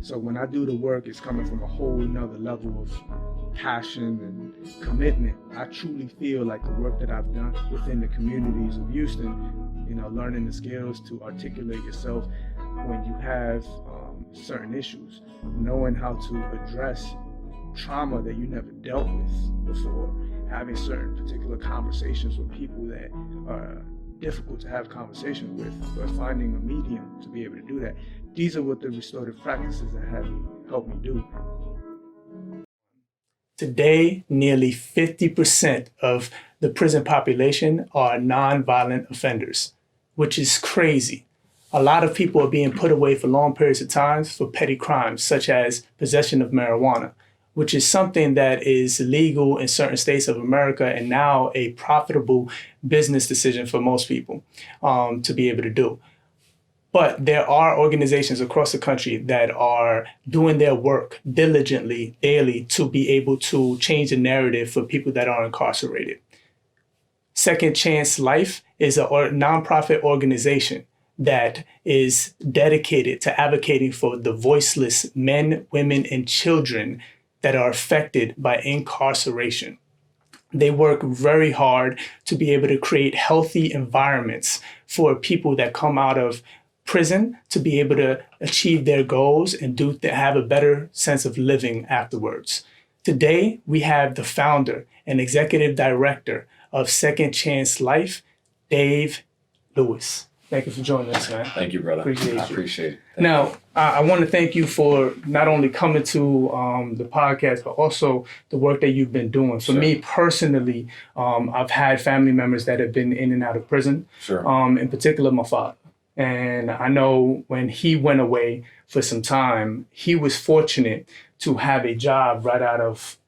So when I do the work, it's coming from a whole nother level of passion and commitment. I truly feel like the work that I've done within the communities of Houston, learning the skills to articulate yourself when you have certain issues, knowing how to address trauma that you never dealt with before, having certain particular conversations with people that are difficult to have conversations with, but finding a medium to be able to do that. These are what the restorative practices that have helped me do. Today, nearly 50% of the prison population are nonviolent offenders, which is crazy. A lot of people are being put away for long periods of time for petty crimes, such as possession of marijuana, which is something that is legal in certain states of America and now a profitable business decision for most people to be able to do. But there are organizations across the country that are doing their work diligently, daily, to be able to change the narrative for people that are incarcerated. Second Chance Life is a nonprofit organization that is dedicated to advocating for the voiceless men, women, and children that are affected by incarceration. They work very hard to be able to create healthy environments for people that come out of prison to be able to achieve their goals and have a better sense of living afterwards. Today, we have the founder and executive director of Second Chance Life, Dav Lewis. Thank you for joining us, man. Thank you, brother. I appreciate it. Now, I want to thank you for not only coming to the podcast, but also the work that you've been doing. For me personally, I've had family members that have been in and out of prison. In particular, my father. And I know when he went away for some time, he was fortunate to have a job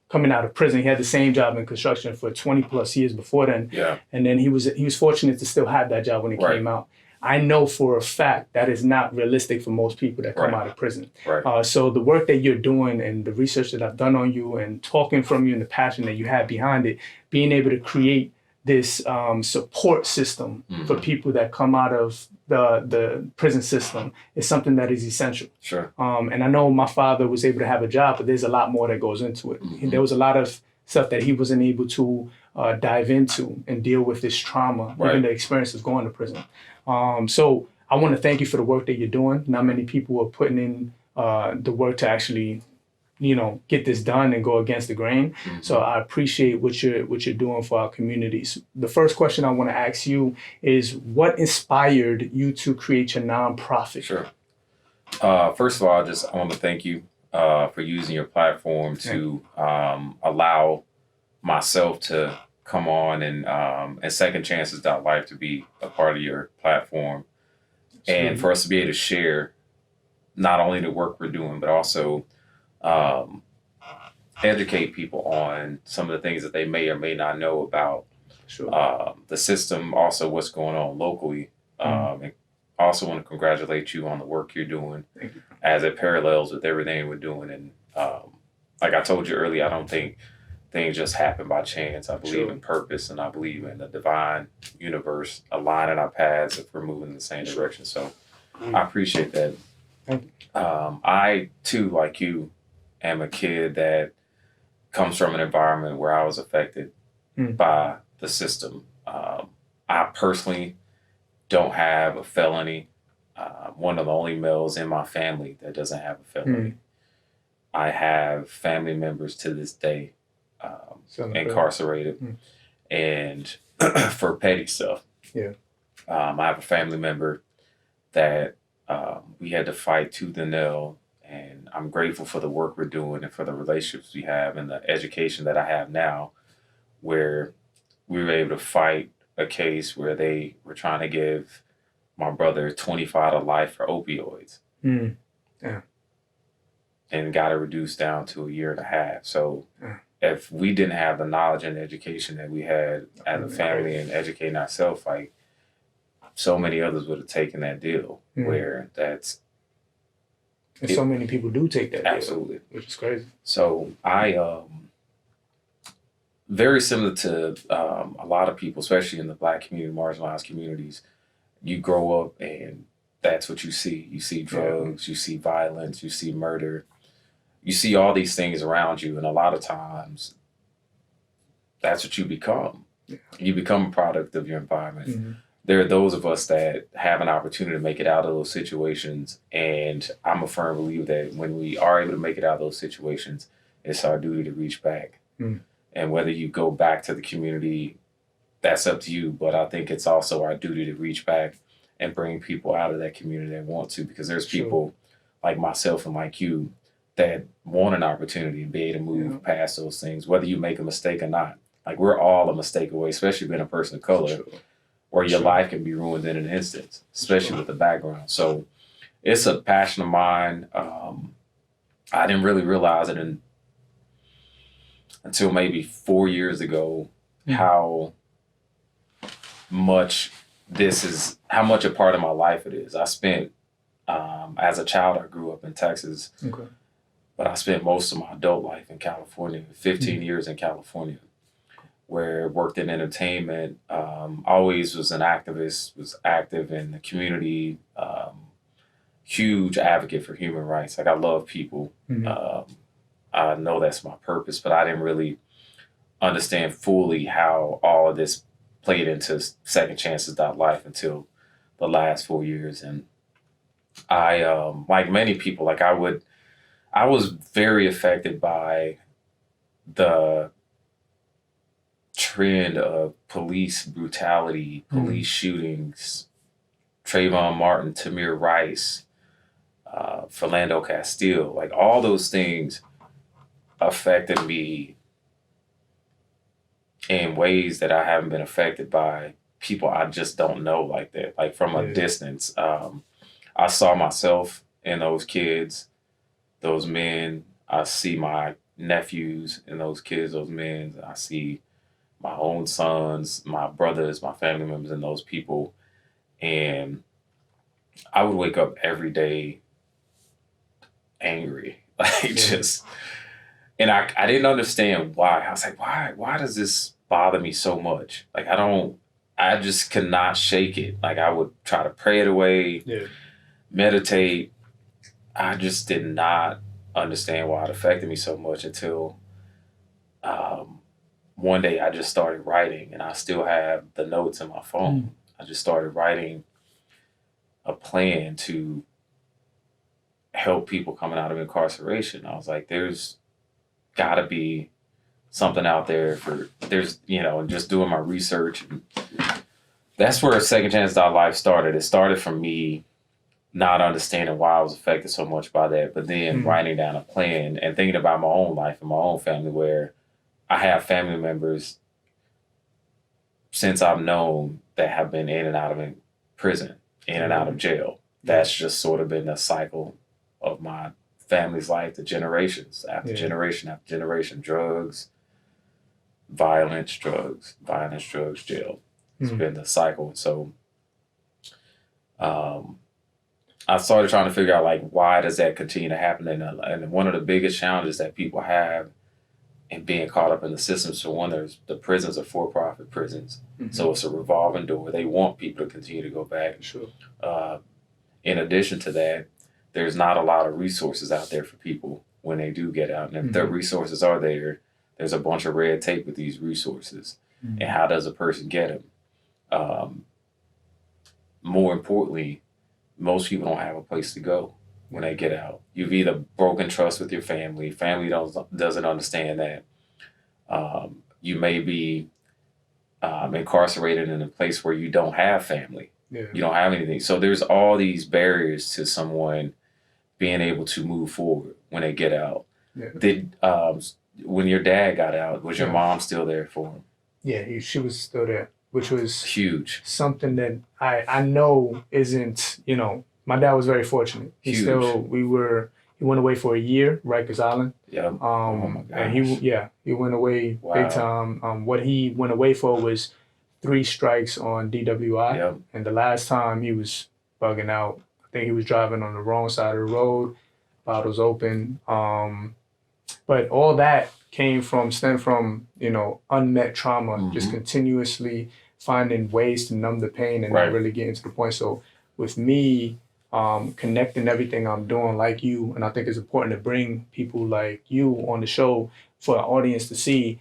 coming out of prison. He had the same job in construction for 20 plus years before then. Yeah. And then he was fortunate to still have that job when he came out. I know for a fact that is not realistic for most people that come out of prison. So the work that you're doing and the research that I've done on you and talking from you and the passion that you have behind it, being able to create this support system for people that come out of the prison system is something that is essential. And I know my father was able to have a job, but there's a lot more that goes into it. There was a lot of stuff that he wasn't able to dive into and deal with this trauma, even the experience of going to prison. So I want to thank you for the work that you're doing. Not many people are putting in the work to actually get this done and go against the grain. So I appreciate what you're doing for our communities. The first question I want to ask you is, what inspired you to create your nonprofit? First of all, I want to thank you for using your platform to allow myself to come on and Second Chances.life to be a part of your platform. And for us to be able to share not only the work we're doing, but also educate people on some of the things that they may or may not know about the system, also what's going on locally. And also want to congratulate you on the work you're doing as it parallels with everything we're doing. And like I told you earlier, I don't think things just happen by chance. I believe in purpose, and I believe in the divine universe aligning our paths if we're moving in the same direction. So I appreciate that. I, too, like you, am a kid that comes from an environment where I was affected by the system. I personally don't have a felony. One of the only males in my family that doesn't have a felony. I have family members to this day incarcerated and for petty stuff. I have a family member that we had to fight tooth and nail, and I'm grateful for the work we're doing and for the relationships we have and the education that I have now, where we were able to fight a case where they were trying to give my brother 25 to life for opioids. And got it reduced down to 1.5 years. So if we didn't have the knowledge and education that we had as a family and educating ourselves, like, so many others would have taken that deal where that's... And so many people do take that absolutely deal, which is crazy. So I, very similar to a lot of people, especially in the Black community, marginalized communities, you grow up and that's what you see. You see drugs, you see violence, you see murder, you see all these things around you, and a lot of times that's what you become. Yeah. You become a product of your environment. There are those of us that have an opportunity to make it out of those situations, and I'm a firm believer that when we are able to make it out of those situations, it's our duty to reach back. And whether you go back to the community, that's up to you, but I think it's also our duty to reach back and bring people out of that community that want to, because there's people like myself and like you that want an opportunity to be able to move past those things, whether you make a mistake or not. Like, we're all a mistake away, especially being a person of color, where your life can be ruined in an instant, especially with the background. So it's a passion of mine. I didn't really realize it until maybe 4 years ago, how much a part of my life it is. I spent, as a child, I grew up in Texas, but I spent most of my adult life in California, 15 years in California, where I worked in entertainment, always was an activist, was active in the community, huge advocate for human rights. Like, I love people. I know that's my purpose, but I didn't really understand fully how all of this played into Second Chances.life until the last 4 years. And I, like many people, like I was very affected by the trend of police brutality, police shootings, Trayvon Martin, Tamir Rice, Philando Castile, like all those things affected me in ways that I haven't been affected by people I just don't know like that, like from a distance. I saw myself in those kids, those men. I see my nephews in those kids, those men. I see my own sons, my brothers, my family members, and those people. And I would wake up every day angry, and I didn't understand why. I was like, why does this bother me so much? Like, I just could not shake it. Like, I would try to pray it away, meditate. I just did not understand why it affected me so much until one day I just started writing, and I still have the notes in my phone. I just started writing a plan to help people coming out of incarceration. I was like, there's got to be something out there and just doing my research. And that's where Second Chance.life started. It started from me not understanding why I was affected so much by that, but then writing down a plan and thinking about my own life and my own family, where I have family members since I've known that have been in and out of prison, in and out of jail. That's just sort of been the cycle of my family's life, the generations after generation after generation. Drugs, violence, drugs, jail. It's been the cycle. So I started trying to figure out, like, why does that continue to happen? And one of the biggest challenges that people have in being caught up in the system, so one, there's the prisons are for-profit prisons. So it's a revolving door. They want people to continue to go back. In addition to that, there's not a lot of resources out there for people when they do get out. And if the resources are there, there's a bunch of red tape with these resources. And how does a person get them? More importantly, most people don't have a place to go when they get out. You've either broken trust with your family. Family doesn't understand that. You may be incarcerated in a place where you don't have family. You don't have anything. So there's all these barriers to someone being able to move forward when they get out. When your dad got out, was your mom still there for him? Yeah, she was still there, which was huge. Something that I know isn't, my dad was very fortunate. He went away for a year, Rikers Island. Oh my gosh. And he went away big time. What he went away for was 3 strikes on DWI. And the last time he was bugging out, I think he was driving on the wrong side of the road, bottles open. But all that stemmed from, unmet trauma, just continuously finding ways to numb the pain and not really getting to the point. So with me, connecting everything I'm doing like you. And I think it's important to bring people like you on the show for our audience to see,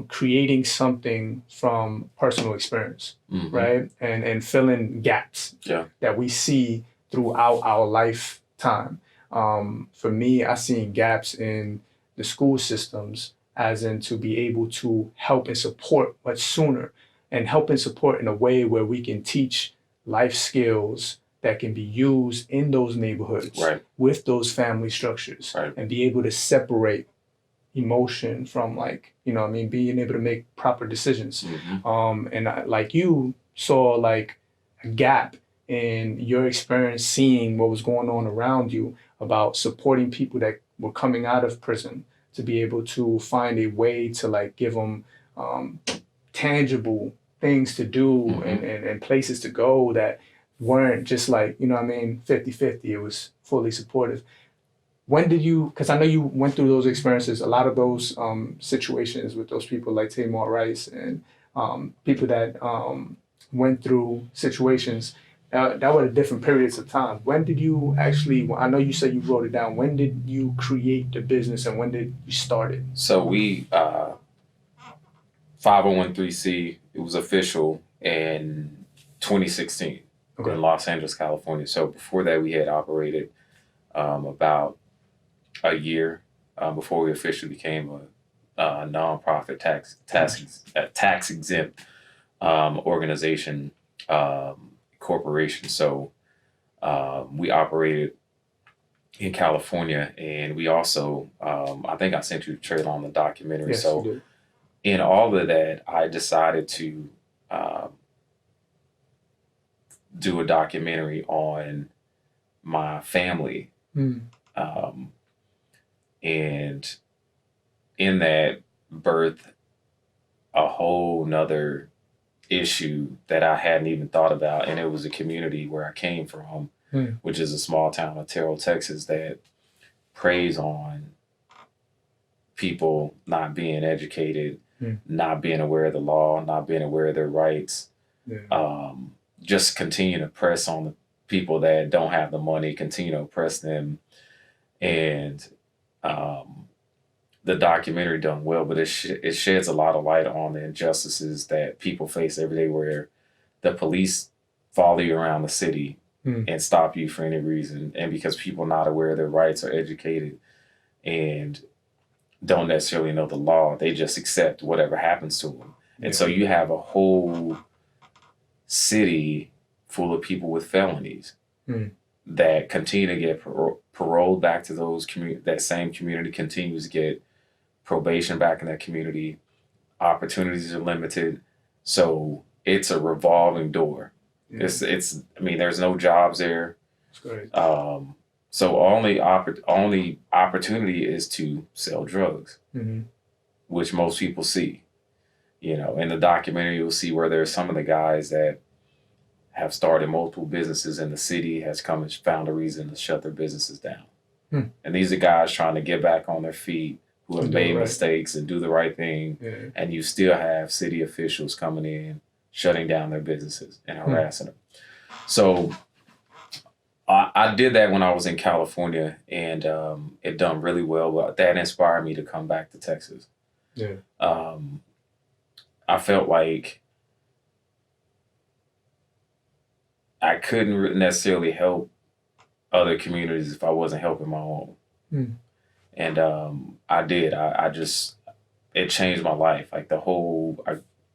creating something from personal experience, right? And filling gaps that we see throughout our lifetime. For me, I seen gaps in the school systems, as in to be able to help and support much sooner, and help and support in a way where we can teach life skills that can be used in those neighborhoods with those family structures, and be able to separate emotion from, like, you know what I mean, being able to make proper decisions. And like you saw like a gap in your experience seeing what was going on around you about supporting people that were coming out of prison, to be able to find a way to like give them tangible things to do and places to go that weren't just like, you know what I mean, 50-50. It was fully supportive. When did you, because I know you went through those experiences, a lot of those situations with those people like Tamar Rice and people that went through situations that were at different periods of time. When did you actually, I know you said you wrote it down, when did you create the business and when did you start it? So we, 501(c), it was official in 2016 in Los Angeles, California. So before that, we had operated about a year before we officially became a nonprofit tax exempt organization, corporation. So we operated in California, and we also I think I sent you a trailer on the documentary. Yes, so you did. In all of that, I decided to do a documentary on my family. And in that birth a whole nother issue that I hadn't even thought about. And it was a community where I came from, which is a small town of Terrell, Texas, that preys on people not being educated, not being aware of the law, not being aware of their rights, just continue to press on the people that don't have the money, continue to oppress them. And the documentary done well, but it sheds a lot of light on the injustices that people face every day, where the police follow you around the city and stop you for any reason. And because people are not aware of their rights or educated and don't necessarily know the law, they just accept whatever happens to them. And so you have a whole city full of people with felonies that continue to get paroled back to those that same community, continues to get probation back in that community. Opportunities are limited. So it's a revolving door. It's I mean, there's no jobs there. That's great. So only opportunity is to sell drugs, which most people see. You know, in the documentary, you'll see where there's some of the guys that have started multiple businesses in the city, has come and found a reason to shut their businesses down. And these are guys trying to get back on their feet, who have made mistakes and do the right thing. And you still have city officials coming in, shutting down their businesses and harassing them. So I did that when I was in California, and it done really well. But that inspired me to come back to Texas. I felt like I couldn't necessarily help other communities if I wasn't helping my own. And I did. I just, it changed my life. Like the whole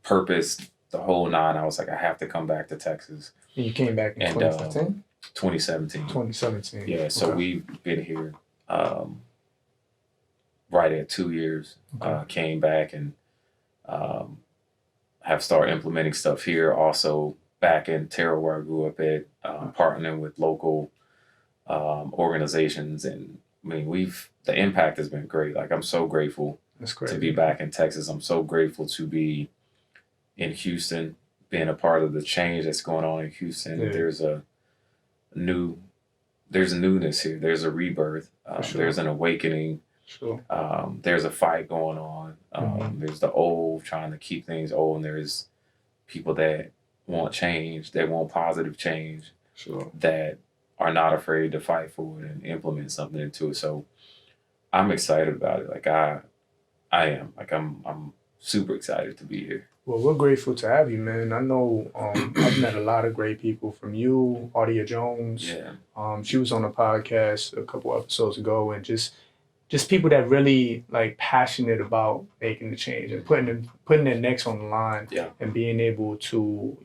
purpose, the whole nine. I was like, I have to come back to Texas. And you came back in 2015? 2017. 2017. Yeah, so we've been here right at 2 years. Came back and have started implementing stuff here. Also back in Terrell, where I grew up at, partnering with local organizations. And I mean, the impact has been great. Like, I'm so grateful to be back in Texas. I'm so grateful to be in Houston, being a part of the change that's going on in Houston. There's a newness here. There's a rebirth. There's an awakening. There's a fight going on. There's the old trying to keep things old, and there's people that want change, that want positive change, that are not afraid to fight for it and implement something into it. So I'm excited about it. Like I am. Like I'm super excited to be here. Well, we're grateful to have you, man. I know I've met a lot of great people from you, Audia Jones. Yeah. She was on a podcast a couple episodes ago, and just people that really like passionate about making the change and putting their necks on the line, Yeah. and being able to,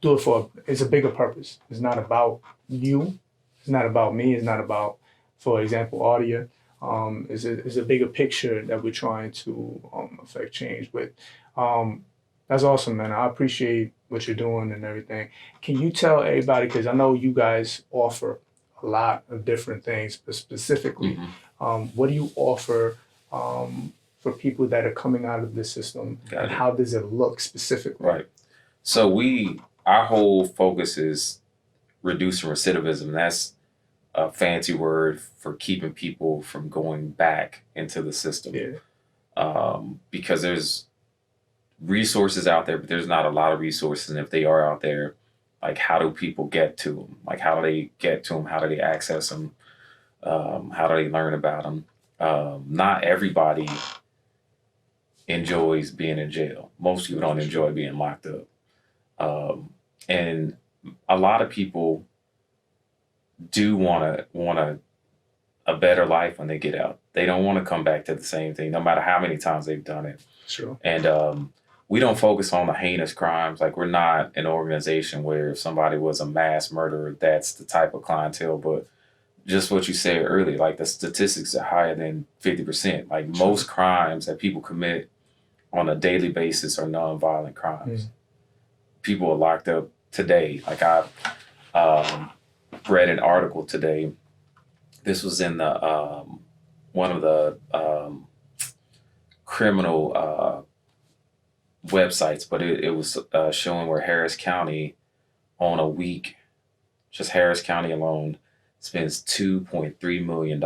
do it for it's a bigger purpose. It's not about you. It's not about me. It's not about, for example, Audia. Is a bigger picture that we're trying to affect change with. That's awesome, man. I appreciate what you're doing and everything. Can you tell everybody, because I know you guys offer a lot of different things, but specifically, what do you offer for people that are coming out of this system, and how does it look specifically? Right. So our whole focus is reducing recidivism. That's a fancy word for keeping people from going back into the system. Yeah. Because there's resources out there, but there's not a lot of resources. And if they are out there, like, how do people get to them? Like, how do they get to them? How do they access them? How do they learn about them? Not everybody enjoys being in jail. Most people don't enjoy being locked up. And a lot of people do want a better life when they get out. They don't want to come back to the same thing, no matter how many times they've done it. Sure. And we don't focus on the heinous crimes. Like, we're not an organization where if somebody was a mass murderer, that's the type of clientele. But just what you said earlier, like, the statistics are higher than 50%. Like, most crimes that people commit on a daily basis are nonviolent crimes. People are locked up today. Like, I read an article today. This was in the one of the criminal websites, but it was showing where Harris County on a week, just Harris County alone, spends $2.3 million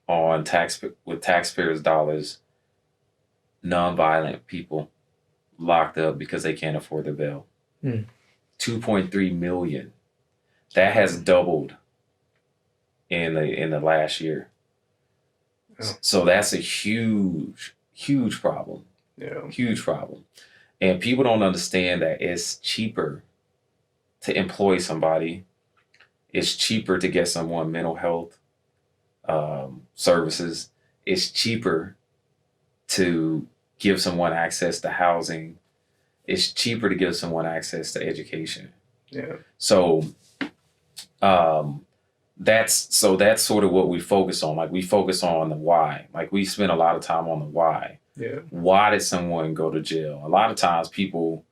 on taxpayers' dollars, nonviolent people locked up because they can't afford their bail. 2.3 million. That has doubled in the last year. So that's a huge problem. Yeah. Huge problem. And people don't understand that it's cheaper to employ somebody. It's cheaper to get someone mental health services. It's cheaper to give someone access to housing. It's cheaper to give someone access to education. Yeah. So that's sort of what we focus on. Like, we focus on the why. Like, we spend a lot of time on the why. Yeah. Why did someone go to jail? A lot of times people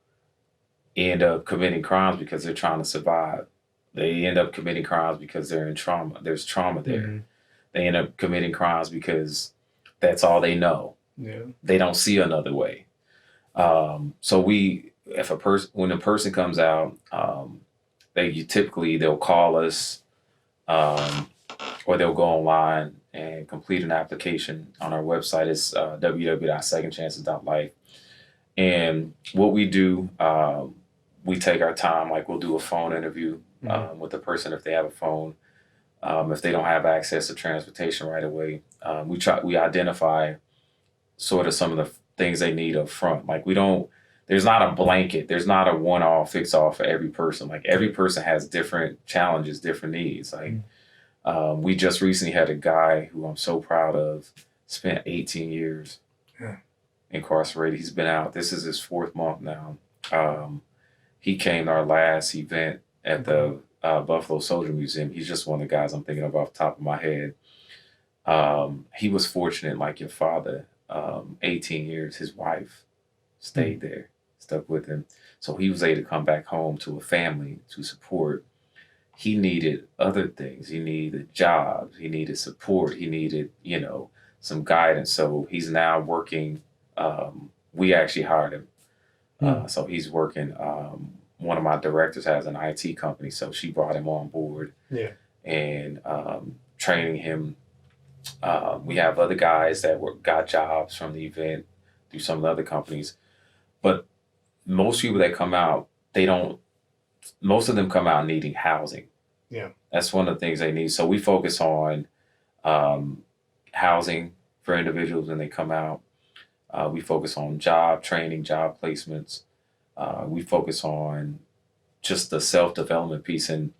end up committing crimes because they're trying to survive. They end up committing crimes because they're in trauma. There's trauma there. They end up committing crimes because that's all they know. Yeah. They don't see another way. So when a person comes out, they'll call us, or they'll go online and complete an application on our website. It's www.secondchances.life. And what we do, we take our time. Like, we'll do a phone interview with the person if they have a phone. If they don't have access to transportation right away, we identify sort of some of the things they need up front. Like, there's not a blanket, there's not a one-all fix-all for every person. Like, every person has different challenges, different needs. Like, we just recently had a guy who I'm so proud of, spent 18 years incarcerated. He's been out. This is his 4th month now. He came to our last event at the Buffalo Soldier Museum. He's just one of the guys I'm thinking of off the top of my head. He was fortunate, like your father, 18 years. His wife stayed there, stuck with him. So he was able to come back home to a family to support. He needed other things. He needed jobs. He needed support. He needed, some guidance. So he's now working. We actually hired him. So he's working. One of my directors has an IT company, so she brought him on board. Yeah. And training him. We have other guys that got jobs from the event through some of the other companies. But most people that come out, they don't most of them come out needing housing. Yeah. That's one of the things they need. So we focus on housing for individuals when they come out. We focus on job training, job placements. We focus on just the self-development piece. And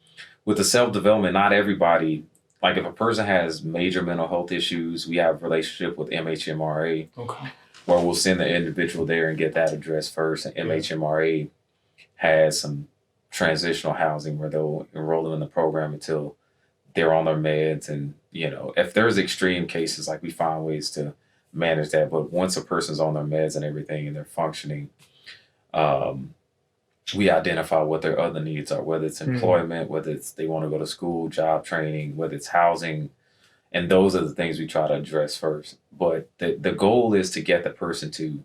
with the self-development, not everybody, like if a person has major mental health issues, we have a relationship with MHMRA, Okay. where we'll send the individual there and get that addressed first. And MHMRA has some transitional housing where they'll enroll them in the program until they're on their meds. And, you know, if there's extreme cases, like we find ways to manage that. But once a person's on their meds and everything and they're functioning, we identify what their other needs are, whether it's employment, whether it's they want to go to school, job training, whether it's housing. And those are the things we try to address first. But the goal is to get the person to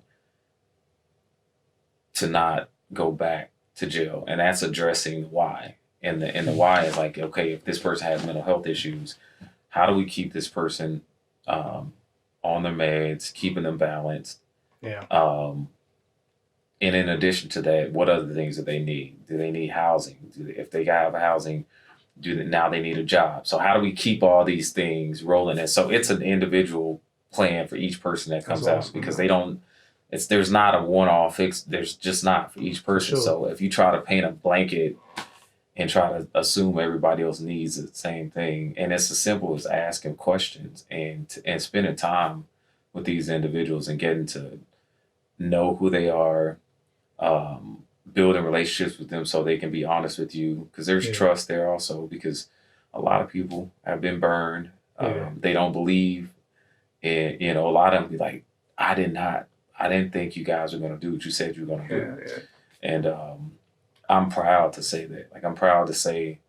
not go back to jail. And that's addressing the why. And the why is like, okay, if this person has mental health issues, how do we keep this person on their meds, keeping them balanced? Yeah. And in addition to that, what other things do they need? Do they need housing? If they have housing, now they need a job. So how do we keep all these things rolling? And so it's an individual plan for each person that comes out, because there's not a one-off fix. There's just not for each person. Sure. So if you try to paint a blanket and try to assume everybody else needs the same thing, and it's as simple as asking questions and spending time with these individuals and getting to know who they are, building relationships with them so they can be honest with you, because there's trust there also, because a lot of people have been burned. They don't believe, and you know, a lot of them be like, I didn't think you guys were going to do what you said you were going to do. And I'm proud to say that. Like, I'm proud to say,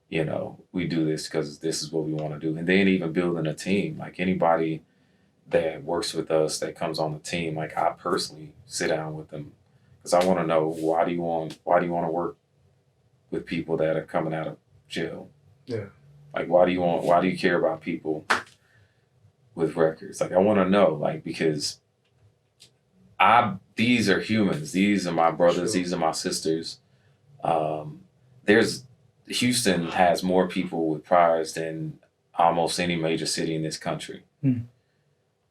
you know, we do this because this is what we want to do. And then even building a team, like anybody that works with us that comes on the team, like I personally sit down with them because I want to know, why do you want to work with people that are coming out of jail? Yeah. Like, why do you care about people with records? Like, I want to know, like, because these are humans. These are my brothers. Sure. These are my sisters. Houston has more people with priors than almost any major city in this country.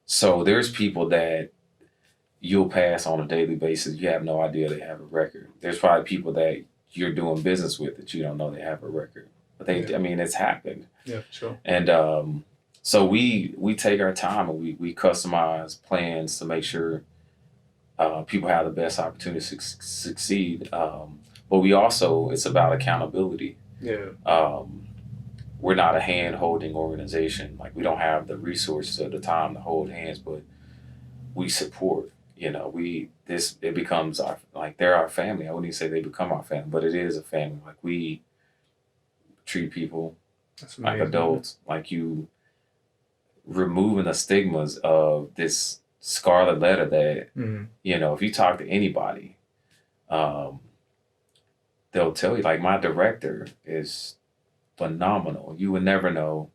So there's people that you'll pass on a daily basis. You have no idea they have a record. There's probably people that you're doing business with that you don't know they have a record. But I mean, it's happened. Yeah, sure. And so we take our time and we customize plans to make sure people have the best opportunity to succeed. But we also, it's about accountability. Yeah. We're not a hand-holding organization. Like, we don't have the resources or the time to hold hands, but we support. You know, it becomes they're our family. I wouldn't even say they become our family, but it is a family. Like, we treat people like adults, like you removing the stigmas of this scarlet letter that, you know, if you talk to anybody, they'll tell you, like, my director is phenomenal. You would never know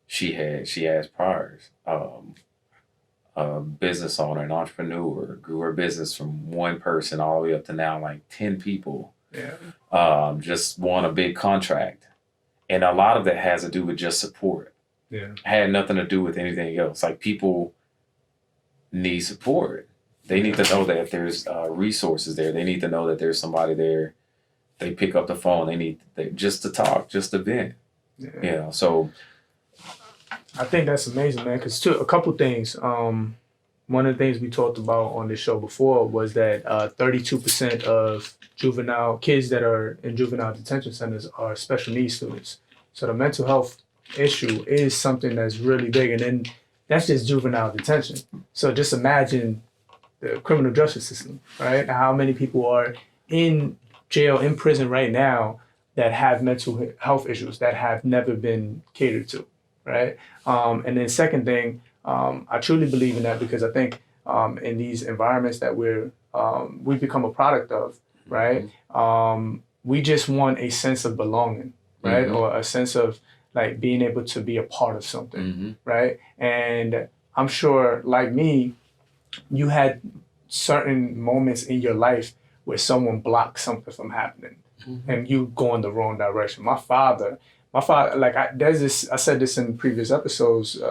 she has priors. A business owner, an entrepreneur, grew her business from one person all the way up to now like 10 people. Yeah. Just won a big contract. And a lot of that has to do with just support. Yeah. Had nothing to do with anything else. Like, people need support. They need to know that there's resources there. They need to know that there's somebody there. They pick up the phone. They need just to talk, just to vent. Yeah. You know, so I think that's amazing, man. Because a couple things. One of the things we talked about on this show before was that 32% of juvenile kids that are in juvenile detention centers are special needs students. So the mental health issue is something that's really big, and then that's just juvenile detention. So just imagine the criminal justice system, right? How many people are in jail, in prison right now that have mental health issues that have never been catered to, right? And then second thing, I truly believe in that, because I think in these environments that we've become a product of, right? We just want a sense of belonging, right? Or a sense of like being able to be a part of something, right? And I'm sure, like me, you had certain moments in your life where someone blocked something from happening, and you go in the wrong direction. My father, like I said this in previous episodes.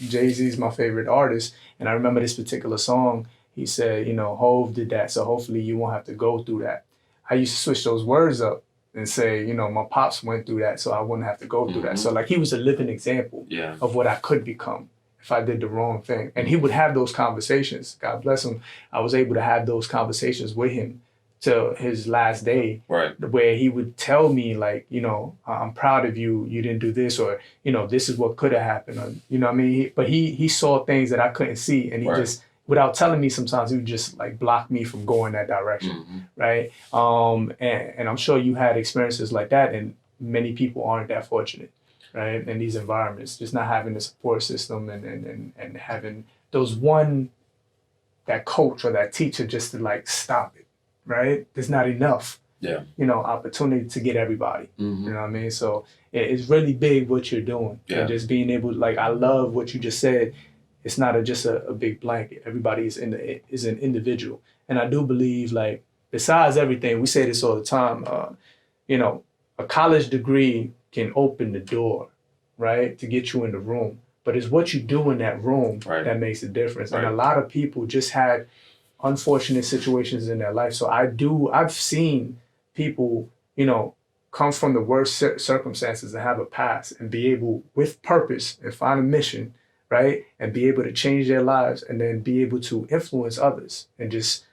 Jay-Z's my favorite artist, and I remember this particular song. He said, Hov did that, so hopefully you won't have to go through that. I used to switch those words up and say, my pops went through that, so I wouldn't have to go through that. So like he was a living example of what I could become if I did the wrong thing. And he would have those conversations. God bless him. I was able to have those conversations with him till his last day, where he would tell me like, I'm proud of you. You didn't do this, or this is what could have happened, or what I mean. But he saw things that I couldn't see, and he just, without telling me, sometimes he would just like block me from going that direction, right? And I'm sure you had experiences like that, and many people aren't that fortunate, right? In these environments, just not having the support system and having that coach or that teacher just to like stop it. Right? There's not enough, opportunity to get everybody. You know what I mean? So it's really big what you're doing. And just being able, like, I love what you just said. It's not just a big blanket. Everybody is an individual. And I do believe, like, besides everything, we say this all the time, a college degree can open the door, right? To get you in the room. But it's what you do in that room that makes a difference. And a lot of people just had unfortunate situations in their life. So I've seen people, come from the worst circumstances and have a past and be able, with purpose and find a mission, right? And be able to change their lives and then be able to influence others and just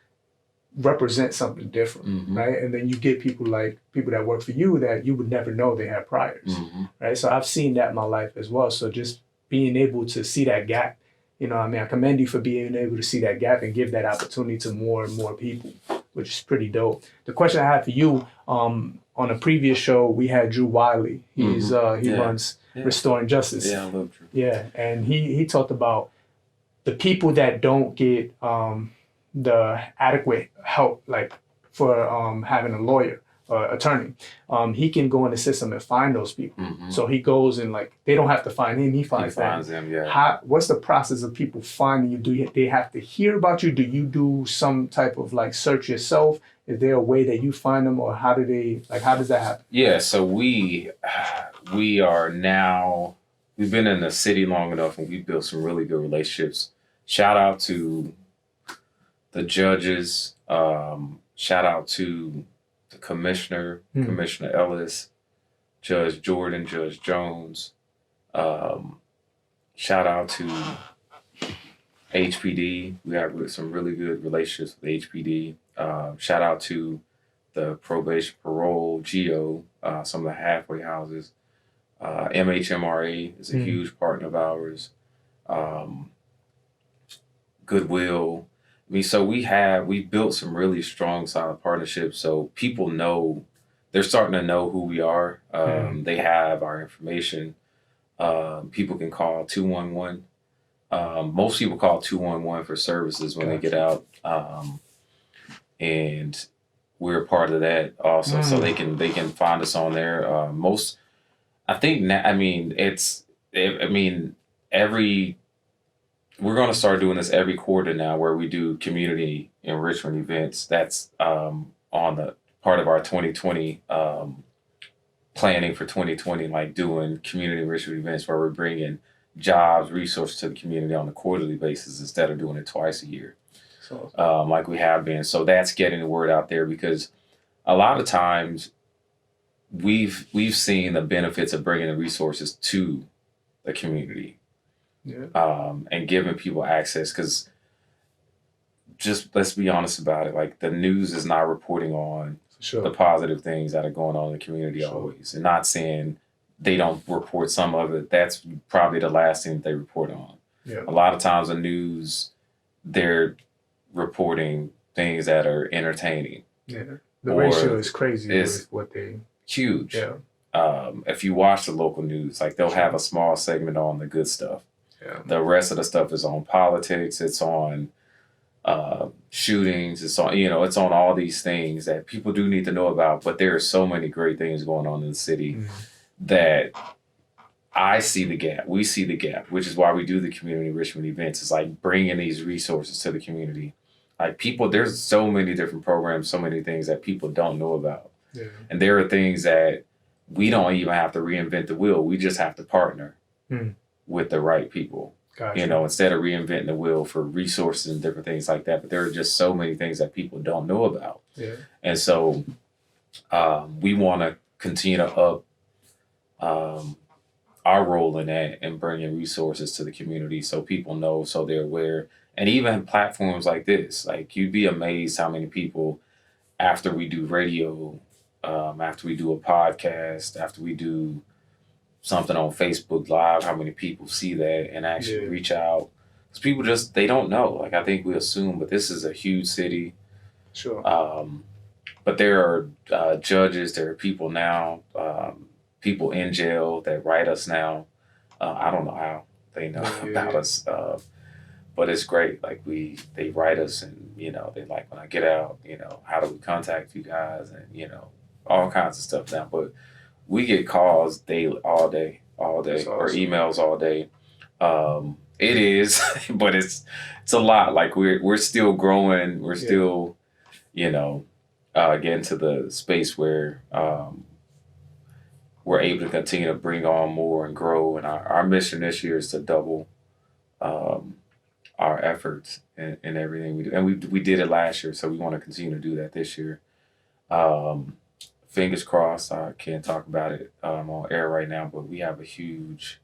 represent something different, right? And then you get people that work for you that you would never know they had priors, right? So I've seen that in my life as well. So just being able to see that gap, I commend you for being able to see that gap and give that opportunity to more and more people, which is pretty dope. The question I had for you, on a previous show, we had Drew Wiley. He runs Restorative Justice. Yeah, I love Drew. Yeah, and he talked about the people that don't get the adequate help, like for having a lawyer or attorney. He can go in the system and find those people. So he goes and like, they don't have to find him, he finds them. What's the process of people finding you? Do they have to hear about you? Do you do some type of like search yourself? Is there a way that you find them, or how does that happen? Yeah, so we are now, we've been in the city long enough and we've built some really good relationships. Shout out to the judges, shout out to the commissioner, Commissioner Ellis, Judge Jordan, Judge Jones. Shout out to HPD. We have some really good relationships with HPD. Shout out to the probation, parole, GEO, some of the halfway houses. MHMRA is a huge partner of ours. Goodwill. I mean, so we built some really strong, solid partnerships. So people know, they're starting to know who we are. They have our information. People can call 211. Most people call 211 for services when they get out. And we're a part of that also. So they can find us on there. We're going to start doing this every quarter now, where we do community enrichment events. That's on the part of our 2020 planning for 2020, like doing community enrichment events where we're bringing jobs, resources to the community on a quarterly basis instead of doing it twice a year, like we have been. So that's getting the word out there, because a lot of times we've seen the benefits of bringing the resources to the community. And giving people access, because just let's be honest about it, like the news is not reporting on the positive things that are going on in the community always, and not saying they don't report some of it. That's probably the last thing that they report on. A lot of times the news, they're reporting things that are entertaining. The ratio is crazy with what they... Huge. If you watch the local news, like they'll have a small segment on the good stuff. The rest of the stuff is on politics. It's on shootings. It's on, it's on all these things that people do need to know about. But there are so many great things going on in the city that I see the gap. We see the gap, which is why we do the community enrichment events. It's like bringing these resources to the community. Like people, there's so many different programs, so many things that people don't know about. Yeah. And there are things that we don't even have to reinvent the wheel. We just have to partner with the right people. Gotcha. You know, instead of reinventing the wheel for resources and different things like that. But there are just so many things that people don't know about. Yeah. And so we want to continue to up our role in that and bringing resources to the community so people know, so they're aware. And even platforms like this, like you'd be amazed how many people, after we do radio, after we do a podcast, after we do something on Facebook Live, how many people see that and actually reach out. Because people just, they don't know. Like I think we assume, but this is a huge city. Sure. But there are judges, there are people now, people in jail that write us now. I don't know how they know about us, but it's great. Like they write us, and you know, they like, when I get out, you know, how do we contact you guys, and you know, all kinds of stuff now. But we get calls daily, all day, Awesome. or emails all day. It is, but it's a lot. Like we're still growing. We're still, you know, getting to the space where we're able to continue to bring on more and grow. And our mission this year is to double our efforts in everything we do. And we did it last year, so we want to continue to do that this year. Fingers crossed. I can't talk about it on air right now, but we have a huge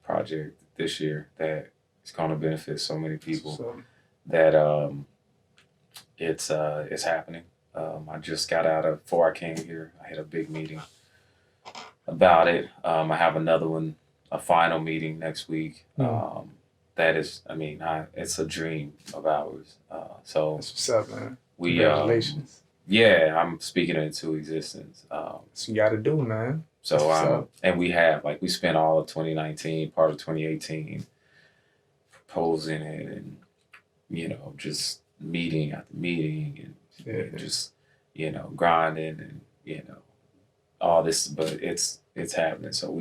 project this year that is going to benefit so many people that it's happening. I just got out of, before I came here, I had a big meeting about it. I have another one, a final meeting next week. That is, I mean, it's a dream of ours. So that's what's up, man. Congratulations. Yeah, I'm speaking it into existence. So you got to do, man. So and we spent all of 2019, part of 2018, proposing it, and you know, just meeting after meeting, and just, you know, grinding, and you know, all this. But it's happening. So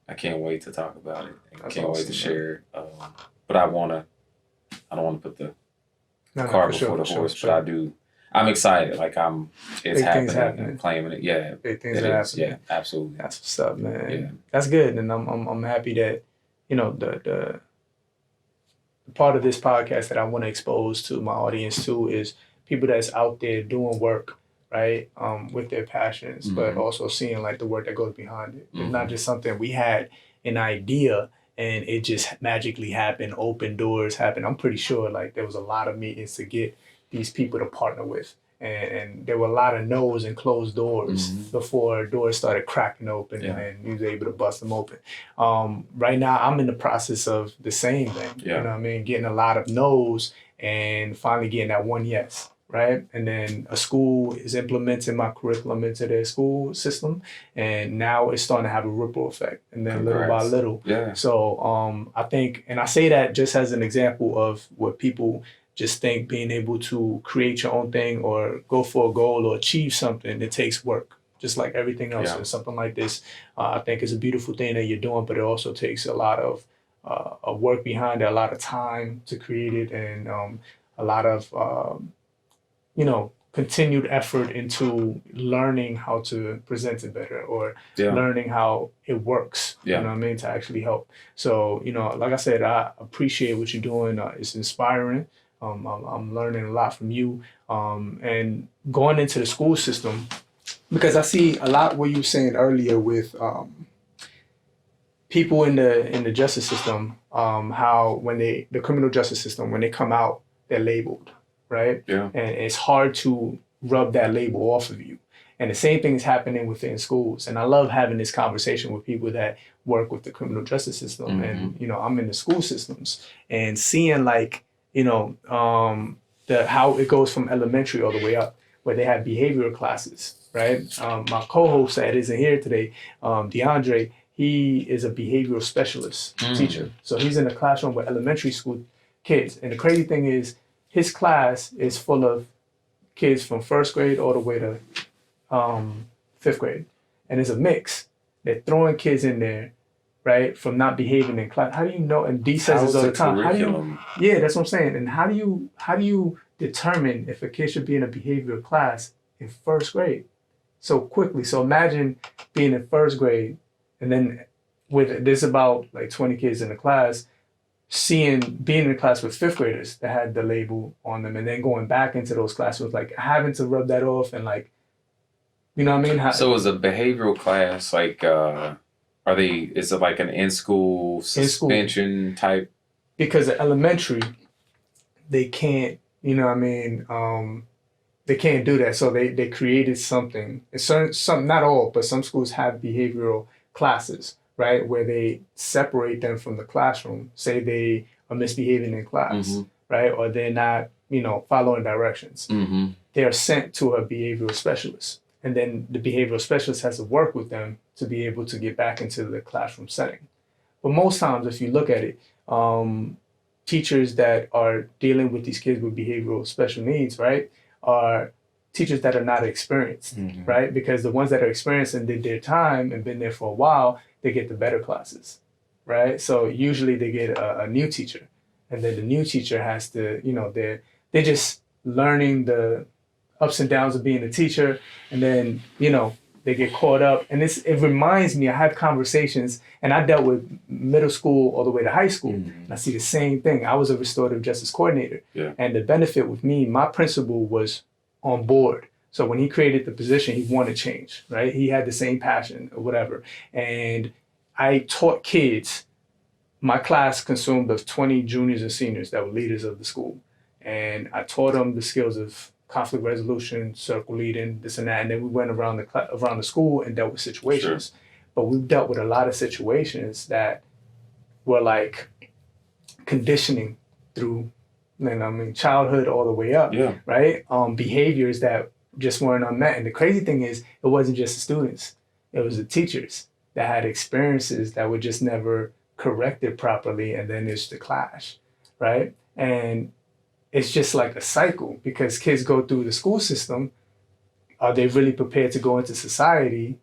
I can't wait to talk about it. I can't wait to share it. But I don't want to put the cart before the horse. But I do. I'm excited. Like it's happening. I'm claiming it. Yeah. Big things are happening. Yeah, absolutely. That's what's up, man. Yeah. That's good. And I'm happy that, you know, the part of this podcast that I want to expose to my audience too is people that's out there doing work, right? With their passions, but also seeing like the work that goes behind it. It's not just something we had an idea and it just magically happened, open doors happened. I'm pretty sure like there was a lot of meetings to get these people to partner with. And there were a lot of no's and closed doors before doors started cracking open and then you was able to bust them open. Right now, I'm in the process of the same thing. You know what I mean? Getting a lot of no's and finally getting that one yes, right? And then a school is implementing my curriculum into their school system. And now it's starting to have a ripple effect. And then little by little. Yeah. So I think, and I say that just as an example of what people just think being able to create your own thing or go for a goal or achieve something, it takes work, just like everything else. And something like this, I think is a beautiful thing that you're doing, but it also takes a lot of work behind it, a lot of time to create it, and a lot of, you know, continued effort into learning how to present it better or learning how it works, you know what I mean, to actually help. So, you know, like I said, I appreciate what you're doing. It's inspiring. I'm learning a lot from you, and going into the school system, because I see a lot what you were saying earlier with people in the justice system, how when the criminal justice system, when they come out, they're labeled, right? Yeah. And it's hard to rub that label off of you. And the same thing is happening within schools. And I love having this conversation with people that work with the criminal justice system. And, you know, I'm in the school systems and seeing like, you know, how it goes from elementary all the way up, where they have behavioral classes, right? My co-host that isn't here today, DeAndre, he is a behavioral specialist teacher. So he's in a classroom with elementary school kids. And the crazy thing is his class is full of kids from first grade all the way to fifth grade. And it's a mix. They're throwing kids in there, right, from not behaving in class. How do you know? And D says this all the time. How do you? Yeah, that's what I'm saying. And how do you determine if a kid should be in a behavioral class in first grade so quickly. So imagine being in first grade and then there's about like 20 kids in the class, being in a class with fifth graders that had the label on them, and then going back into those classrooms, like having to rub that off and like, you know what I mean? So is a behavioral class like, is it like an in-school suspension type? Because at elementary, they can't, you know what I mean? They can't do that. So they created something. Some, not all, but some schools have behavioral classes, right? Where they separate them from the classroom. Say they are misbehaving in class, right? Or they're not, following directions. They are sent to a behavioral specialist. And then the behavioral specialist has to work with them to be able to get back into the classroom setting. But most times, if you look at it, teachers that are dealing with these kids with behavioral special needs, right, are teachers that are not experienced, right? Because the ones that are experienced and did their time and been there for a while, they get the better classes, right? So usually they get a new teacher, and then the new teacher has to, they're just learning the ups and downs of being a teacher, and then, they get caught up. And it reminds me, I have conversations, and I dealt with middle school all the way to high school, and I see the same thing. I was a restorative justice coordinator, and the benefit with me, my principal was on board. So when he created the position, he wanted change, right? He had the same passion or whatever. And I taught kids. My class consumed of 20 juniors and seniors that were leaders of the school. And I taught them the skills of conflict resolution, circle leading, this and that. And then we went around the school and dealt with situations. But we dealt with a lot of situations that were like conditioning through, childhood all the way up, right? Behaviors that just weren't unmet. And the crazy thing is, it wasn't just the students. It was the teachers that had experiences that were just never corrected properly. And then there's the clash, right? And it's just like a cycle, because kids go through the school system. Are they really prepared to go into society?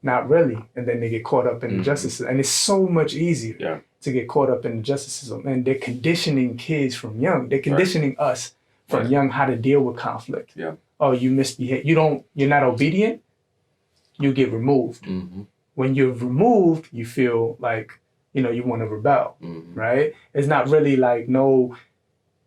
Not really. And then they get caught up in the justice system. And it's so much easier to get caught up in the justice system. And they're conditioning kids from young. They're conditioning us from young how to deal with conflict. Oh, you misbehave. You're not obedient. You get removed. When you're removed, you feel like, you want to rebel, right? It's not really like no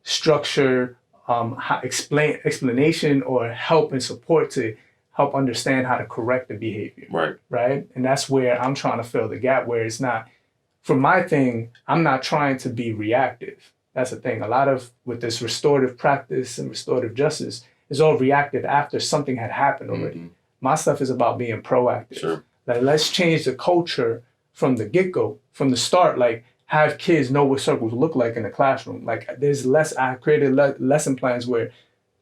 structure, explanation or help and support to help understand how to correct the behavior. Right. And that's where I'm trying to fill the gap, where it's not, for my thing, I'm not trying to be reactive. That's the thing. A lot of with this restorative practice and restorative justice is all reactive after something had happened already. My stuff is about being proactive. Like, let's change the culture from the get-go, from the start. Like, have kids know what circles look like in the classroom. Like, I created lesson plans where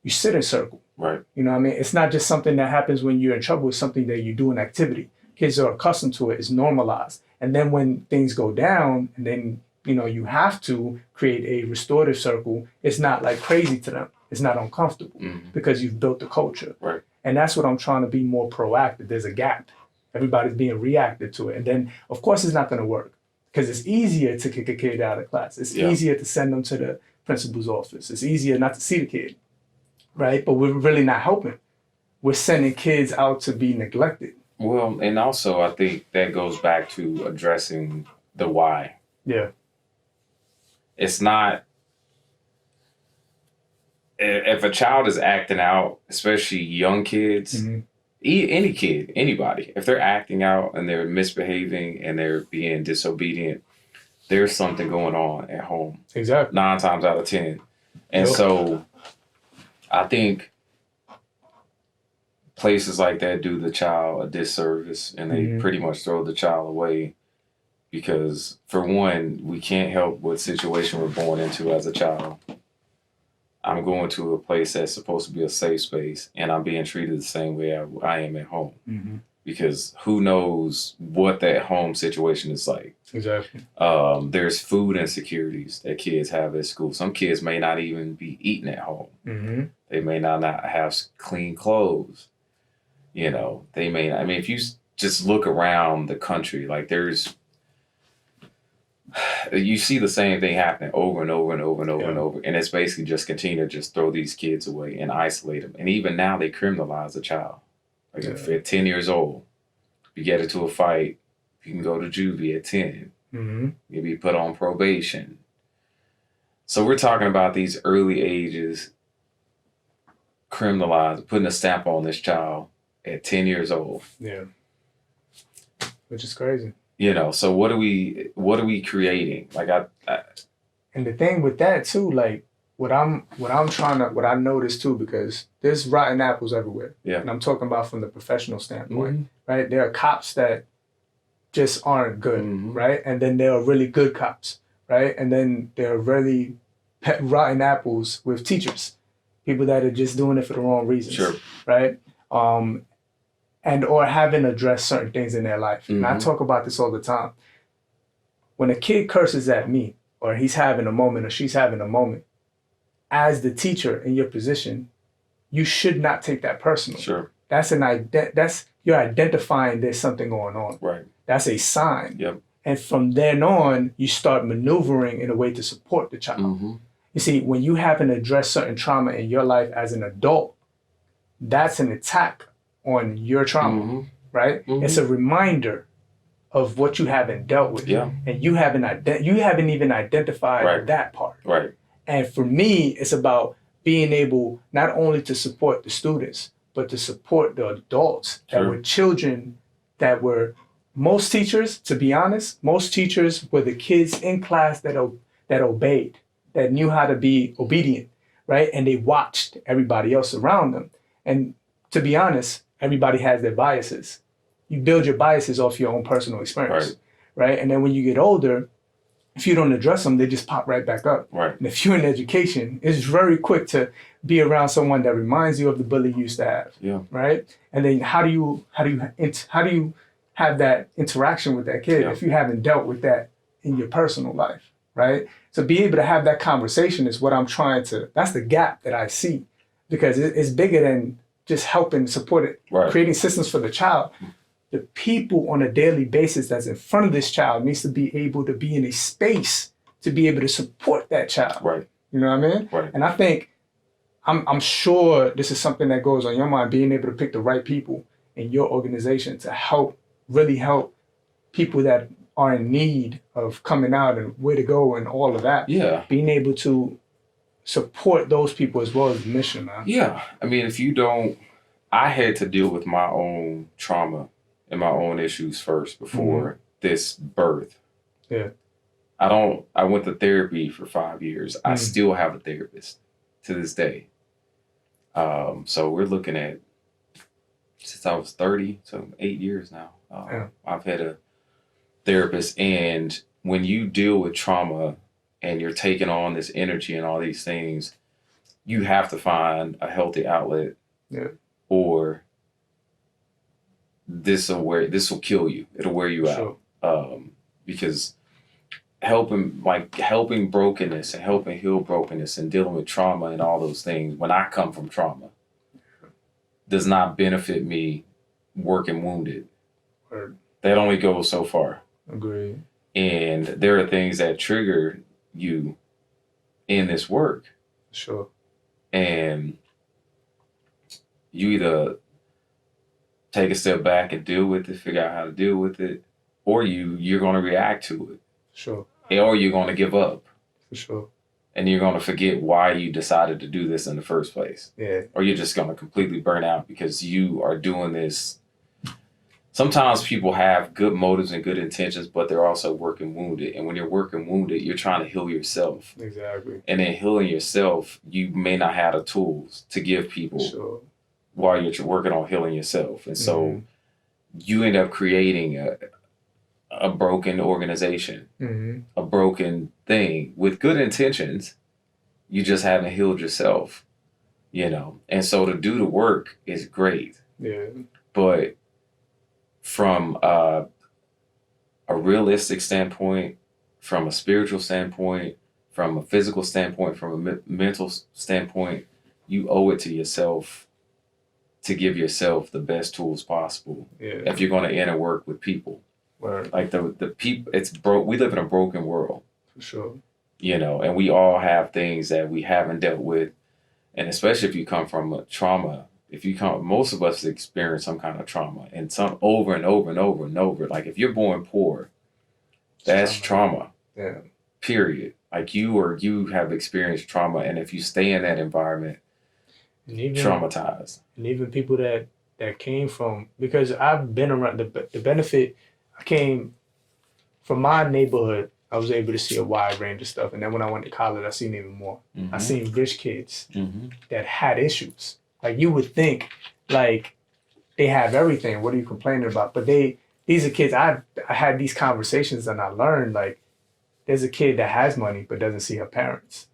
you sit in circle. You know what I mean? It's not just something that happens when you're in trouble. It's something that you do in activity. Kids are accustomed to it. It's normalized. And then when things go down, and then, you have to create a restorative circle, it's not like crazy to them. It's not uncomfortable because you've built the culture. And that's what I'm trying to be more proactive. There's a gap. Everybody's being reactive to it. And then, of course, it's not going to work, because it's easier to kick a kid out of class. It's easier to send them to the principal's office. It's easier not to see the kid, right? But we're really not helping. We're sending kids out to be neglected. Well, and also I think that goes back to addressing the why. It's not, if a child is acting out, especially young kids, any kid, anybody, if they're acting out and they're misbehaving and they're being disobedient, there's something going on at home. 9 times out of 10. And so I think places like that do the child a disservice, and they pretty much throw the child away, because for one, we can't help what situation we're born into as a child. I'm going to a place that's supposed to be a safe space, and I'm being treated the same way I am at home. Because who knows what that home situation is like. There's food insecurities that kids have at school. Some kids may not even be eating at home. They may not have clean clothes. They may not. I mean, if you just look around the country, like you see the same thing happening over and over and over and over Yeah. and over. And it's basically just continue to just throw these kids away and isolate them. And even now they criminalize the child. Like if they're 10 years old, you get into a fight, you can go to juvie at 10. Mm-hmm. You'll be put on probation. So we're talking about these early ages criminalized, putting a stamp on this child at 10 years old. Yeah. Which is crazy. You know, so what are we creating? Like And the thing with that too, like what I noticed too, because there's rotten apples everywhere. Yeah. And I'm talking about from the professional standpoint, right? There are cops that just aren't good, right? And then there are really good cops, right? And then there are really rotten apples with teachers, people that are just doing it for the wrong reasons, Sure. right? And or haven't addressed certain things in their life. And I talk about this all the time. When a kid curses at me, or he's having a moment, or she's having a moment, as the teacher in your position, you should not take that personal. Sure. That's you're identifying there's something going on. Right. That's a sign. Yep. And from then on, you start maneuvering in a way to support the child. You see, when you haven't addressed certain trauma in your life as an adult, that's an attack on your trauma, right? It's a reminder of what you haven't dealt with. Yeah. And you haven't even identified that part. Right. And for me, it's about being able not only to support the students, but to support the adults that were children, that were most teachers, to be honest, most teachers were the kids in class that obeyed, that knew how to be obedient, right? And they watched everybody else around them. And to be honest, everybody has their biases. You build your biases off your own personal experience, right? And then when you get older, if you don't address them, they just pop right back up. Right. And if you're in education, it's very quick to be around someone that reminds you of the bully you used to have. Yeah. Right. And then how do you have that interaction with that kid if you haven't dealt with that in your personal life, right? So be able to have that conversation is what I'm trying to. That's the gap that I see, because it's bigger than just helping support it, creating systems for the child. The people on a daily basis that's in front of this child needs to be able to be in a space to be able to support that child. Right. You know what I mean? Right. And I think, I'm sure this is something that goes on your mind, being able to pick the right people in your organization to really help people that are in need of coming out and where to go and all of that. Yeah. Being able to support those people as well as the mission, man. Yeah. I mean, I had to deal with my own trauma and my own issues first before this birth. Yeah. I went to therapy for 5 years. I still have a therapist to this day. So we're looking at, since I was 30, so 8 years now. I've had a therapist, and when you deal with trauma and you're taking on this energy and all these things, you have to find a healthy outlet, or this will kill you. It'll wear you out. Because helping brokenness and helping heal brokenness and dealing with trauma and all those things, when I come from trauma, does not benefit me working wounded. That only goes so far. Agreed. And there are things that trigger you in this work. Sure. And you either take a step back and deal with it, figure out how to deal with it, or you're going to react to it. Sure. Or you're going to give up. For sure. And you're going to forget why you decided to do this in the first place. Yeah. Or you're just going to completely burn out because you are doing this. Sometimes people have good motives and good intentions, but they're also working wounded. And when you're working wounded, you're trying to heal yourself. Exactly. And in healing yourself, you may not have the tools to give people while you're working on healing yourself. And so you end up creating a broken organization, a broken thing with good intentions. You just haven't healed yourself, And so to do the work is great. Yeah. But from a realistic standpoint, from a spiritual standpoint, from a physical standpoint, from a mental standpoint, you owe it to yourself to give yourself the best tools possible if you're going to enter work with people. Word. Like the people, it's broke. We live in a broken world, For sure. you know, and we all have things that we haven't dealt with, and especially if you come from a trauma. If you come, most of us experience some kind of trauma, and some over and over and over and over. Like if you're born poor, that's trauma. Yeah. Period. Like you have experienced trauma, and if you stay in that environment, And even, traumatized. And even people that came from, because I've been around the benefit. I came from my neighborhood. I was able to see a wide range of stuff, and then when I went to college, I seen even more. Mm-hmm. I seen rich kids Mm-hmm. that had issues. Like you would think, like they have everything. What are you complaining about? But these are kids. I had these conversations, and I learned like there's a kid that has money but doesn't see her parents,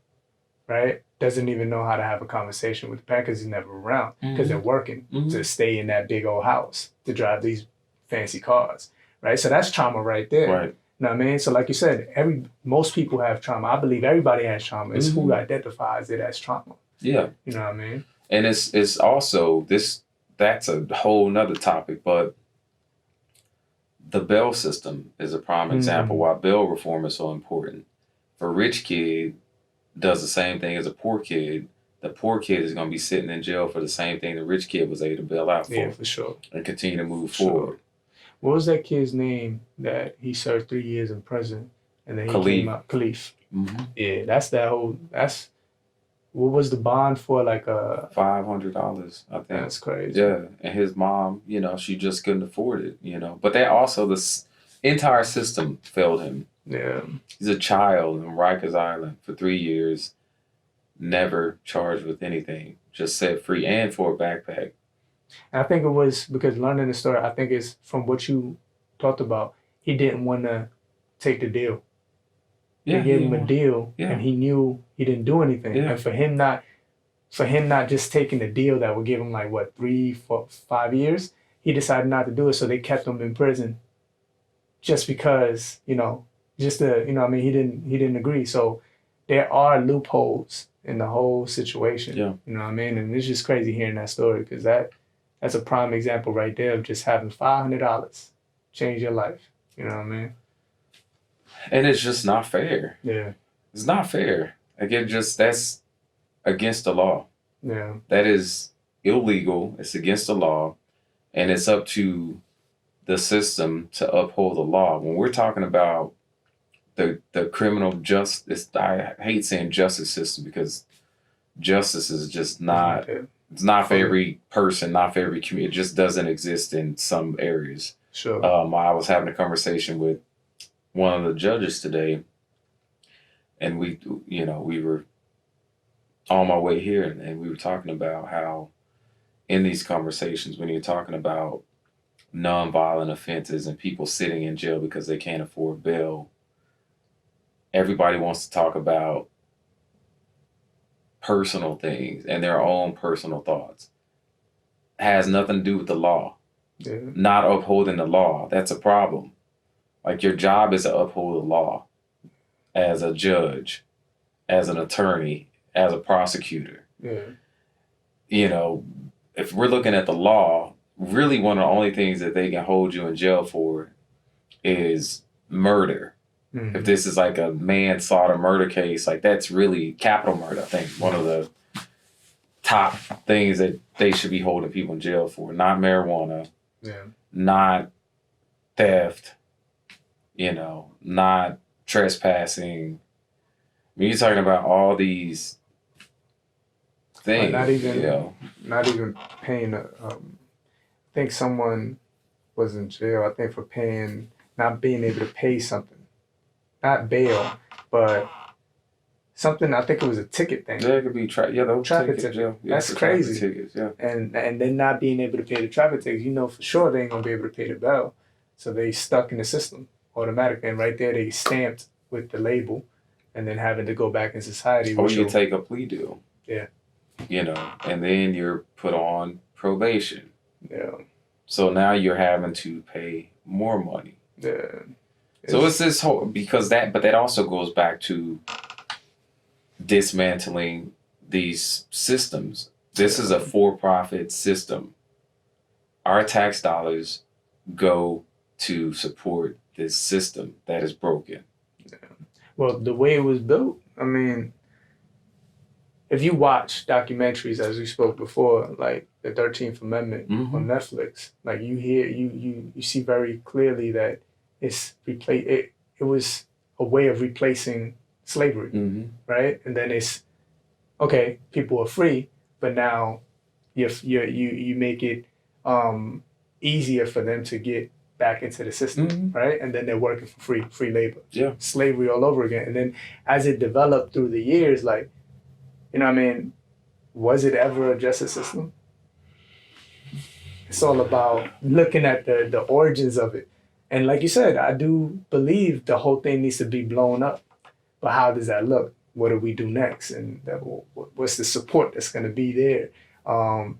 right? Doesn't even know how to have a conversation with the parents because he's never around because they're working to stay in that big old house to drive these fancy cars, right? So that's trauma right there. Right. You know what I mean? So like you said, most people have trauma. I believe everybody has trauma. It's who identifies it as trauma. Yeah. You know what I mean? And it's also that's a whole nother topic, but the bail system is a prime example why bail reform is so important. If a rich kid does the same thing as a poor kid, the poor kid is going to be sitting in jail for the same thing the rich kid was able to bail out for. Yeah, for sure. And continue to move forward. What was that kid's name that he served 3 years in prison and then he came out? Khalif. Mm-hmm. Yeah, that's what was the bond for? Like $500, I think. That's crazy. Yeah, and his mom, you know, she just couldn't afford it, you know. But they also, the entire system failed him. Yeah. He's a child in Rikers Island for 3 years, never charged with anything, just set free and for a backpack. And I think it was because learning the story, I think it's from what you talked about, he didn't want to take the deal. They gave him a deal and he knew he didn't do anything. Yeah. And for him not just taking the deal that would give him like what, 3, 4, 5 years, he decided not to do it. So they kept him in prison just because, you know, just to, you know, I mean, he didn't agree. So there are loopholes in the whole situation. Yeah. You know what I mean? And it's just crazy hearing that story because that's a prime example right there of just having $500 change your life. You know what I mean? And it's just not fair. Yeah. It's not fair. Again, that's against the law. Yeah. That is illegal. It's against the law. And it's up to the system to uphold the law. When we're talking about the criminal justice, I hate saying justice system because justice is just not, it's not for every person, not for every community. It just doesn't exist in some areas. Sure. I was having a conversation with one of the judges today, and we were on my way here, and we were talking about how in these conversations, when you're talking about nonviolent offenses and people sitting in jail because they can't afford bail, everybody wants to talk about personal things and their own personal thoughts. It has nothing to do with the law. Yeah. Not upholding the law. That's a problem. Like your job is to uphold the law as a judge, as an attorney, as a prosecutor. Yeah. You know, if we're looking at the law, really one of the only things that they can hold you in jail for is murder. Mm-hmm. If this is like a manslaughter murder case, like that's really capital murder, I think, one of the top things that they should be holding people in jail for. Not marijuana, not theft, you know, not trespassing. I mean, you're talking about all these things. Not even, you know. not even paying. I think someone was in jail. I think for not being able to pay something, not bail, but something. I think it was a ticket thing. Yeah, it could be traffic ticket. Yeah, that's crazy. Tickets, yeah. And then not being able to pay the traffic tickets, you know for sure they ain't gonna be able to pay the bail, so they stuck in the system automatically. And right there, they stamped with the label, and then having to go back in society. Or you take a plea deal. Yeah. You know, and then you're put on probation. Yeah. So now you're having to pay more money. Yeah. So it's this whole, but that also goes back to dismantling these systems. This is a for-profit system. Our tax dollars go to support this system that is broken. Well, the way it was built, I mean, if you watch documentaries, as we spoke before, like the 13th Amendment on Netflix, like you see very clearly that it was a way of replacing slavery, right? And then it's, okay, people are free, but now you make it easier for them to get back into the system, right? And then they're working for free labor. Yeah. Slavery all over again. And then as it developed through the years, like, you know what I mean, was it ever a justice system? It's all about looking at the origins of it. And like you said, I do believe the whole thing needs to be blown up. But how does that look? What do we do next? And what's the support that's going to be there?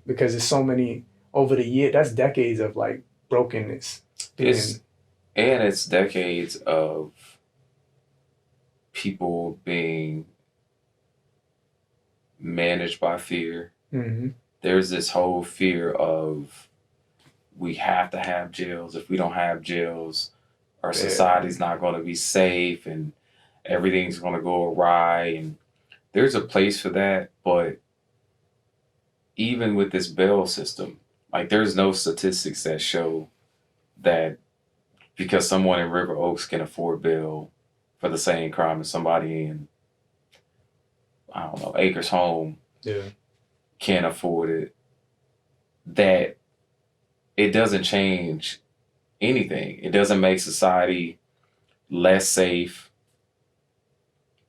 Because there's so many over the years, that's decades of like brokenness. It's decades of people being managed by fear. There's this whole fear of we have to have jails. If we don't have jails, our society's not going to be safe and everything's going to go awry. And there's a place for that. But even with this bail system, like there's no statistics that show that because someone in River Oaks can afford bail for the same crime as somebody in, I don't know, Acres Home can't afford it, that it doesn't change anything. It doesn't make society less safe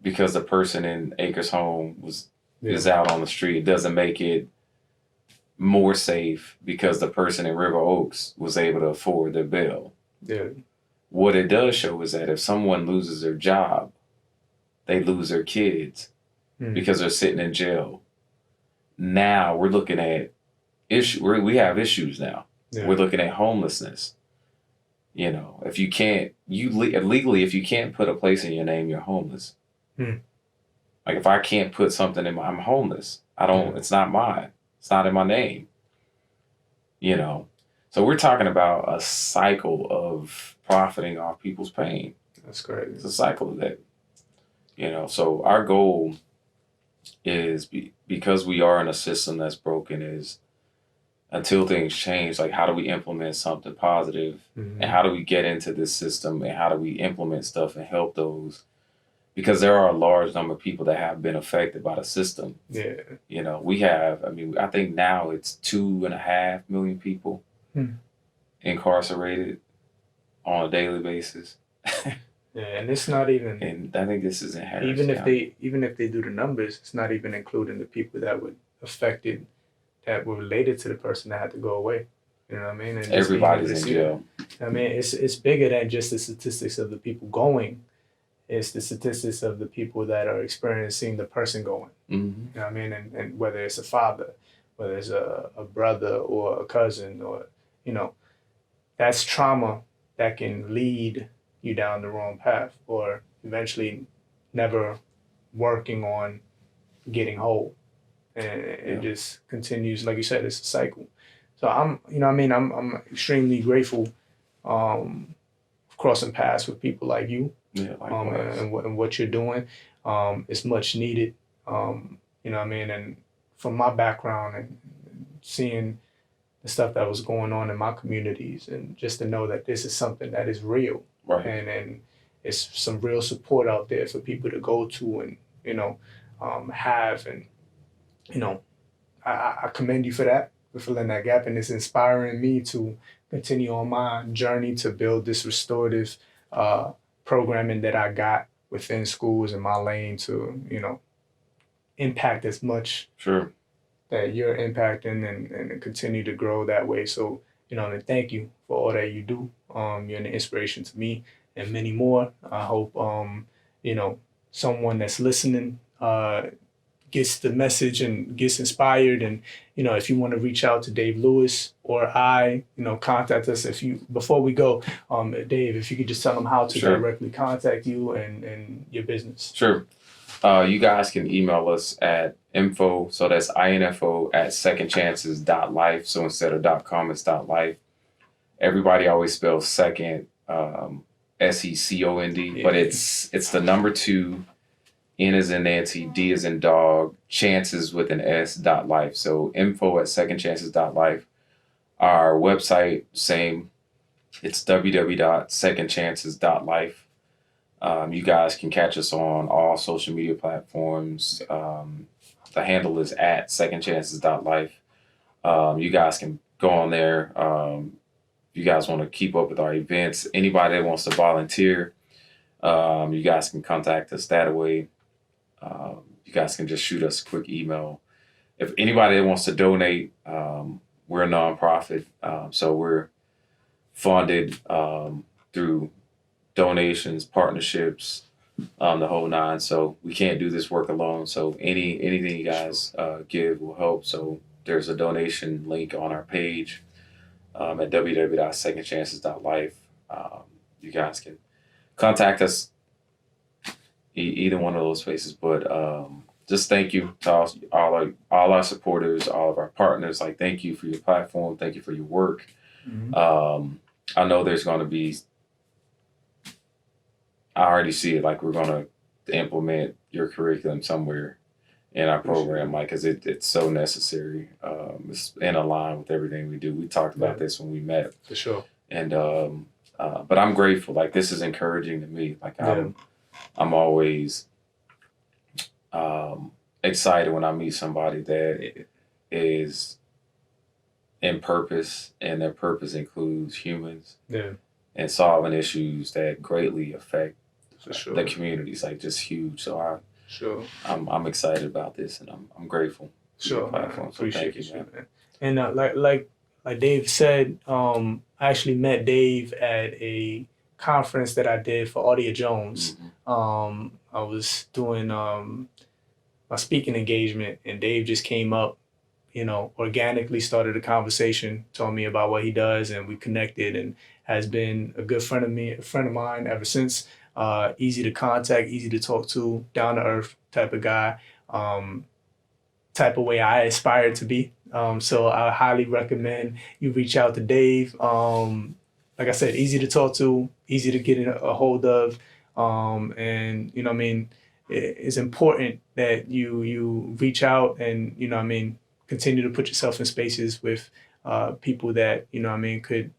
because the person in Acres Home is out on the street. It doesn't make it more safe because the person in River Oaks was able to afford their bail. What it does show is that if someone loses their job, they lose their kids because they're sitting in jail. Now we're looking at we have issues now. We're looking at homelessness. You know, if you can't, legally, if you can't put a place in your name, you're homeless. Like if I can't put something in I'm homeless. It's not mine. It's not in my name. You know, so we're talking about a cycle of profiting off people's pain. That's great. It's a cycle of that. You know, so our goal is because we are in a system that's broken is until things change, like how do we implement something positive and how do we get into this system and how do we implement stuff and help those? Because there are a large number of people that have been affected by the system. You know, I think now it's 2.5 million people incarcerated on a daily basis. And it's not even. And I think this is in Harris even if they do the numbers, it's not even including the people that were affected, that were related to the person that had to go away. You know what I mean? And everybody's in jail. I mean, it's bigger than just the statistics of the people going. It's the statistics of the people that are experiencing the person going. You know what I mean? And whether it's a father, whether it's a brother or a cousin, or, you know, that's trauma that can lead you down the wrong path or eventually never working on getting whole. And it just continues, like you said, it's a cycle. So I'm extremely grateful crossing paths with people like you. And what you're doing is much needed. You know what I mean? And from my background and seeing the stuff that was going on in my communities, and just to know that this is something that is real. And it's some real support out there for people to go to and, you know, have. And, you know, I commend you for that, for filling that gap. And it's inspiring me to continue on my journey to build this restorative programming that I got within schools in my lane to, you know, impact as much that you're impacting and continue to grow that way. So, you know, and thank you for all that you do. You're an inspiration to me and many more. I hope, you know, someone that's listening gets the message and gets inspired. And, you know, if you want to reach out to Dav Lewis or you know, contact us. Before we go, Dave, if you could just tell them how to directly contact you and your business. You guys can email us at info, so that's info@secondchances.life. So instead of .com, it's .life. everybody always spells second, SECOND, but it's the number 2, N as in Nancy, D as in dog, chances with an S.life. So info@secondchances.life. Our website, same. It's www.secondchances.life. You guys can catch us on all social media platforms. The handle is @secondchances.life. You guys can go on there. If you guys want to keep up with our events, anybody that wants to volunteer, you guys can contact us that way. You guys can just shoot us a quick email. If anybody that wants to donate, we're a nonprofit, so we're funded through donations, partnerships, the whole nine. So we can't do this work alone. So anything you guys give will help. So there's a donation link on our page at www.secondchances.life. You guys can contact us either one of those places. But just thank you to all our supporters, all of our partners. Like, thank you for your platform. Thank you for your work. Mm-hmm. I know there's going to be, I already see it, like we're going to implement your curriculum somewhere in our program, like, because it's so necessary. It's in line with everything we do. We talked about this when we met. For sure. And, but I'm grateful. Like, this is encouraging to me. Like, I'm always excited when I meet somebody that is in purpose, and their purpose includes humans and solving issues that greatly affect the communities, like just huge. So I'm excited about this, and I'm grateful for your platform. So thank you, man. And like Dave said, I actually met Dave at a conference that I did for Audia Jones. Mm-hmm. I was doing my speaking engagement, and Dave just came up, organically started a conversation, told me about what he does, and we connected, and has been a good friend of mine ever since. Easy to contact, easy to talk to, down to earth type of guy, type of way I aspire to be. So I highly recommend you reach out to Dave. Like I said, easy to talk to, easy to get a hold of, and it's important that you reach out and continue to put yourself in spaces with people that could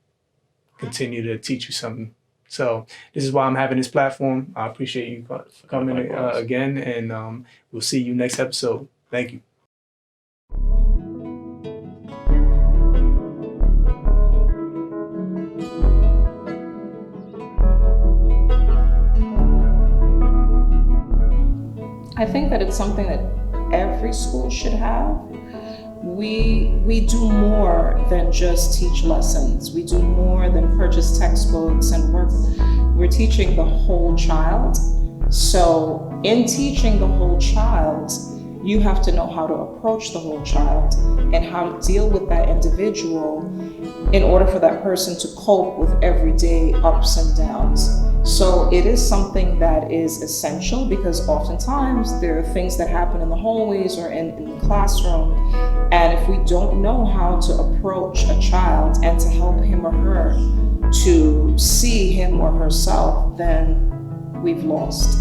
continue to teach you something. So this is why I'm having this platform. I appreciate you for coming again, and we'll see you next episode. Thank you. I think that it's something that every school should have. We do more than just teach lessons. We do more than purchase textbooks and work. We're teaching the whole child. So in teaching the whole child, you have to know how to approach the whole child and how to deal with that individual in order for that person to cope with everyday ups and downs. So it is something that is essential, because oftentimes there are things that happen in the hallways or in the classroom, and if we don't know how to approach a child and to help him or her to see him or herself, then we've lost.